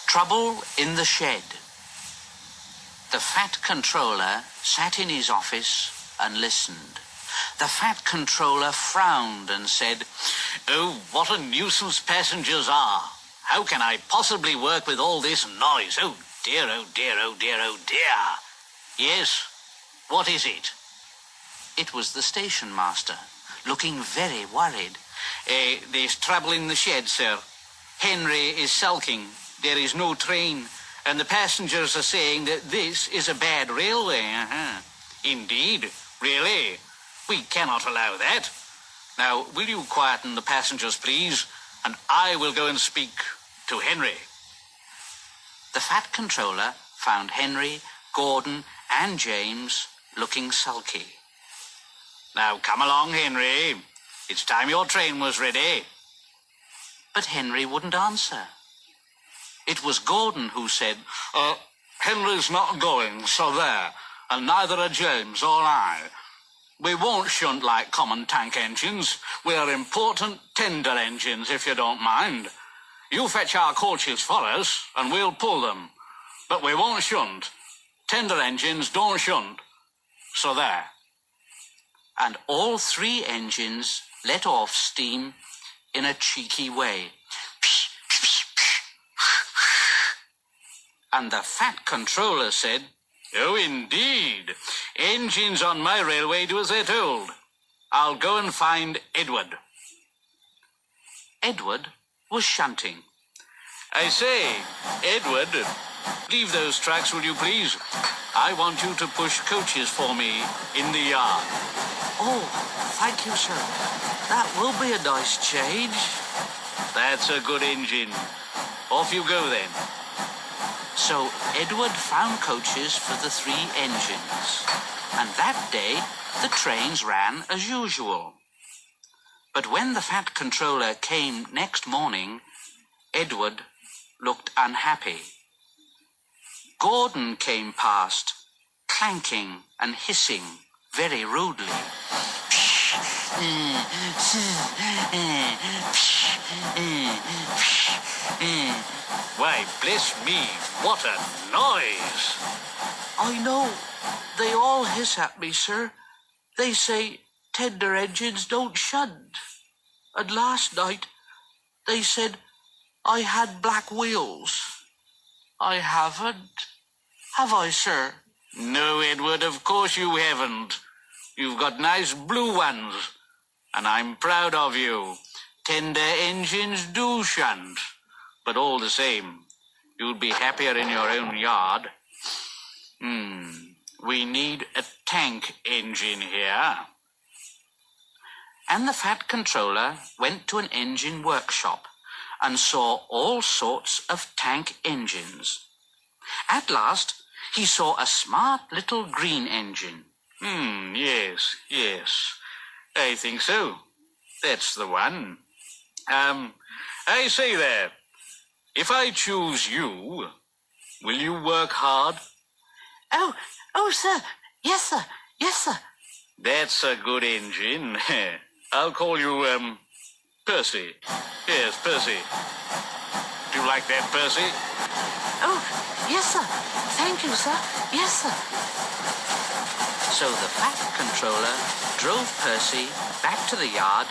Trouble in the shed. The fat controller sat in his office and listened. The fat controller frowned and said, "Oh, what a nuisance passengers are. How can I possibly work with all this noise? Oh dear, oh dear, oh dear, oh dear." "Yes, what is it?" It was the station master, looking very worried. "There's trouble in the shed, sir. Henry is sulking. There is no train, and the passengers are saying that this is a bad railway." "Indeed? Really? We cannot allow that. Now, will you quieten the passengers, please, and I will go and speak to Henry." The fat controller found Henry, Gordon, and James looking sulky. "Now, come along, Henry. It's time your train was ready." But Henry wouldn't answer. It was Gordon who said, "Henry's not going, so there, and neither are James or I. We won't shunt like common tank engines. We're important tender engines, if you don't mind. You fetch our coaches for us, and we'll pull them. But we won't shunt. Tender engines don't shunt. So there." And all three engines let off steam in a cheeky way. And the fat controller said, "Oh, indeed. Engines on my railway do as they're told. I'll go and find Edward." Edward was shunting. "I say, Edward, leave those tracks, will you please? I want you to push coaches for me in the yard." "Oh, thank you, sir. That will be a nice change." "That's a good engine. Off you go then." So Edward found coaches for the three engines, and that day the trains ran as usual. But when the fat controller came next morning, Edward looked unhappy. Gordon came past, clanking and hissing very rudely. "Why, bless me, what a noise!" "I know. They all hiss at me, sir. They say tender engines don't shunt. And last night they said I had black wheels. I haven't. Have I, sir?" "No, Edward, of course you haven't. You've got nice blue ones, and I'm proud of you. Tender engines do shunt, but all the same, you'd be happier in your own yard. We need a tank engine here." And the fat controller went to an engine workshop and saw all sorts of tank engines. At last, he saw a smart little green engine. Yes, I think so. That's the one. I say there, if I choose you, will you work hard?" Oh, sir. Yes, sir. Yes, sir." "That's a good engine. I'll call you, Percy. Yes, Percy. Do you like that, Percy?" "Oh, yes, sir. Thank you, sir. Yes, sir." So the fat controller drove Percy back to the yard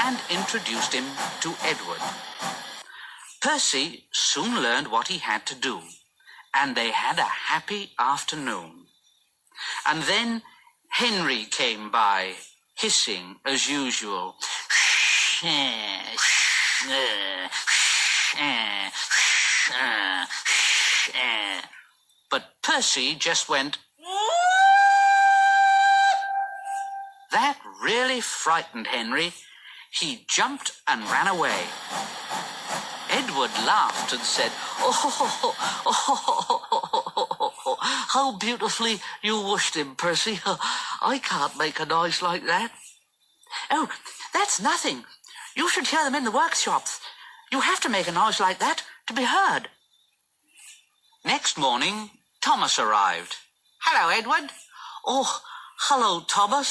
and introduced him to Edward. Percy soon learned what he had to do, and they had a happy afternoon. And then Henry came by, hissing as usual. But Percy just went. That really frightened Henry. He jumped and ran away. Edward laughed and said, "Oh, how beautifully you whooshed him, Percy. I can't make a noise like that." "Oh, that's nothing. You should hear them in the workshops. You have to make a noise like that to be heard." Next morning, Thomas arrived. "Hello, Edward." "Oh, hello, Thomas.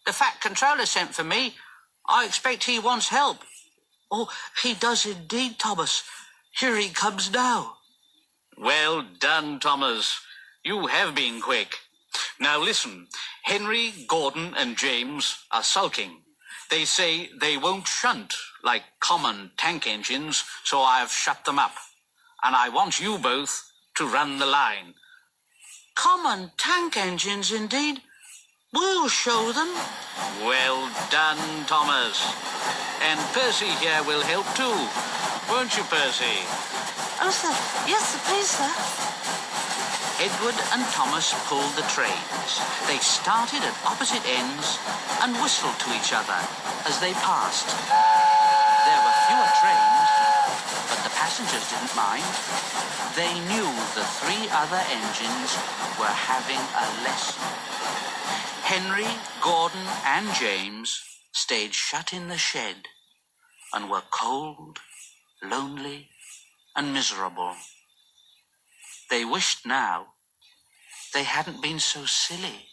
The fat controller sent for me. I expect he wants help." "Oh, he does indeed, Thomas. Here he comes now." Well done, Thomas. You have been quick. Now listen, Henry, Gordon and James are sulking. They say they won't shunt like common tank engines, so I've shut them up. And I want you both to run the line. Common tank engines, indeed. We'll show them. Well done, Thomas. And Percy here will help too. Won't you, Percy? Oh, sir. Yes, sir, please, sir. Edward and Thomas pulled the trains. They started at opposite ends and whistled to each other as they passed. There were fewer trains, but the passengers didn't mind. They knew the three other engines were having a lesson. Henry, Gordon and James stayed shut in the shed and were cold, lonely and miserable. They wished now they hadn't been so silly.